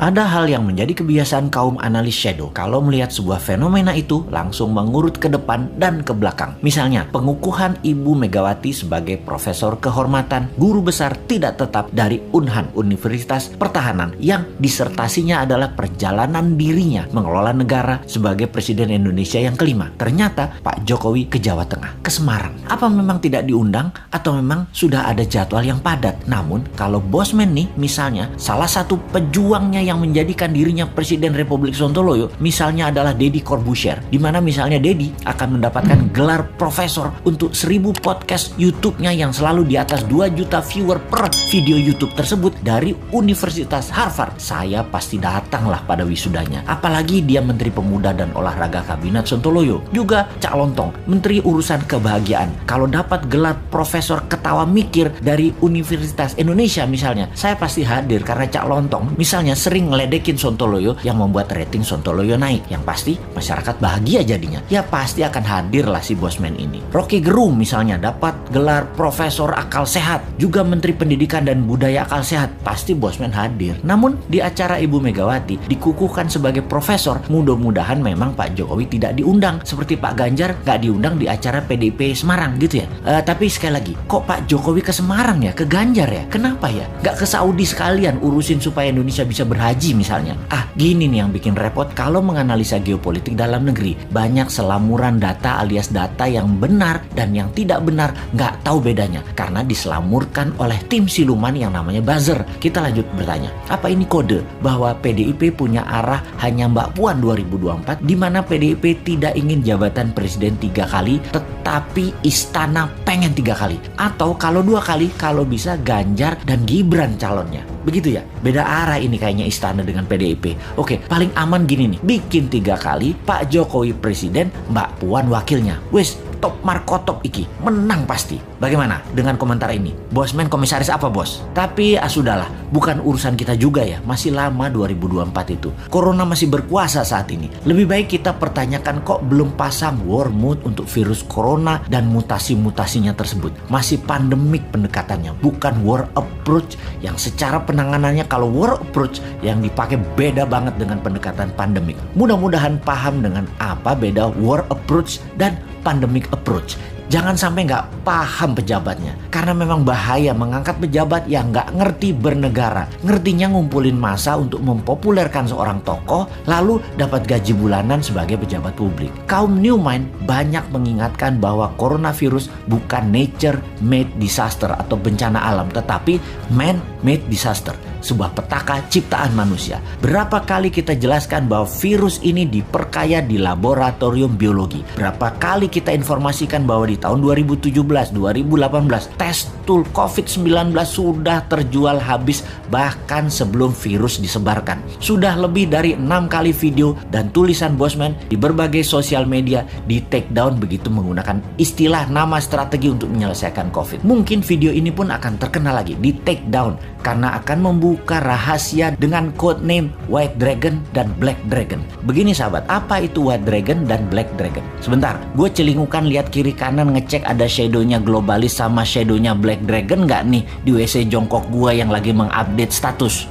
Ada hal yang menjadi kebiasaan kaum analis shadow kalau melihat sebuah fenomena itu langsung mengurut ke depan dan ke belakang. Misalnya, pengukuhan Ibu Megawati sebagai profesor kehormatan, guru besar tidak tetap dari Unhan, Universitas Pertahanan, yang disertasinya adalah perjalanan dirinya mengelola negara sebagai Presiden Indonesia yang kelima. Ternyata Pak Jokowi ke Jawa Tengah, ke Semarang. Apa memang tidak diundang atau memang sudah ada jadwal yang padat? Namun, kalau Bosman nih, misalnya, salah satu pejuangnya yang menjadikan dirinya Presiden Republik Sontoloyo misalnya adalah Deddy Corbuzier, di mana misalnya Deddy akan mendapatkan gelar profesor untuk 1000 podcast YouTube-nya yang selalu di atas 2 juta viewer per video YouTube tersebut dari Universitas Harvard. Saya pasti datanglah pada wisudanya. Apalagi dia Menteri Pemuda dan Olahraga Kabinet Sontoloyo. Juga Cak Lontong, Menteri Urusan Kebahagiaan. Kalau dapat gelar profesor ketawa mikir dari Universitas Indonesia misalnya, saya pasti hadir karena Cak Lontong misalnya sering ngeledekin Sontoloyo yang membuat rating Sontoloyo naik. Yang pasti masyarakat bahagia jadinya. Ya pasti akan hadir lah si Bosman ini. Rocky Gerung misalnya dapat gelar profesor akal sehat, juga Menteri Pendidikan dan Budaya akal sehat, pasti Bosman hadir. Namun di acara Ibu Megawati dikukuhkan sebagai profesor, mudah-mudahan memang Pak Jokowi tidak diundang seperti Pak Ganjar gak diundang di acara PDIP Semarang gitu ya. Tapi sekali lagi, kok Pak Jokowi ke Semarang ya, ke Ganjar ya? Kenapa ya? Gak ke Saudi sekalian urusin supaya Indonesia bisa berhaji misalnya. Gini nih yang bikin repot kalau menganalisa geopolitik dalam negeri. Banyak selamuran data alias data yang benar dan yang tidak benar, nggak tahu bedanya karena diselamurkan oleh tim siluman yang namanya buzzer. Kita lanjut bertanya, apa ini kode bahwa PDIP punya arah hanya Mbak Puan 2024, di mana PDIP tidak ingin jabatan presiden 3 kali, tetapi istana pengen 3 kali, atau kalau 2 kali, kalau bisa Ganjar dan Gibran calonnya. Begitu ya, beda arah ini kayaknya istana dengan PDIP. Oke, paling aman gini nih, bikin 3 kali, Pak Jokowi presiden, Mbak Puan wakilnya. Wes, top markotop iki, menang pasti. Bagaimana dengan komentar ini? Bosman komisaris apa bos? Tapi sudahlah, bukan urusan kita juga ya, masih lama 2024 itu. Corona masih berkuasa saat ini. Lebih baik kita pertanyakan kok belum pasang war mode untuk virus corona dan mutasi-mutasinya tersebut. Masih pandemik pendekatannya, bukan war approach yang secara penanganannya kalau war approach yang dipakai beda banget dengan pendekatan pandemik. Mudah-mudahan paham dengan apa beda war approach dan pandemic approach. Jangan sampai nggak paham pejabatnya. Karena memang bahaya mengangkat pejabat yang nggak ngerti bernegara. Ngertinya ngumpulin massa untuk mempopulerkan seorang tokoh, lalu dapat gaji bulanan sebagai pejabat publik. Kaum New Mind banyak mengingatkan bahwa coronavirus bukan nature-made disaster atau bencana alam, tetapi man-made disaster. Sebuah petaka ciptaan manusia. Berapa kali kita jelaskan bahwa virus ini diperkaya di laboratorium biologi. Berapa kali kita informasikan bahwa di tahun 2017, 2018 tes tool COVID-19 sudah terjual habis bahkan sebelum virus disebarkan. Sudah lebih dari 6 kali video dan tulisan Bosman di berbagai sosial media di take down begitu menggunakan istilah nama strategi untuk menyelesaikan COVID. Mungkin video ini pun akan terkenal lagi di take down karena akan membuka rahasia dengan code name White Dragon dan Black Dragon. Begini sahabat, apa itu White Dragon dan Black Dragon? Sebentar, gue celingukan lihat kiri kanan ngecek ada shadownya globalis sama shadownya Black Dragon nggak nih di WC jongkok gue yang lagi mengupdate status.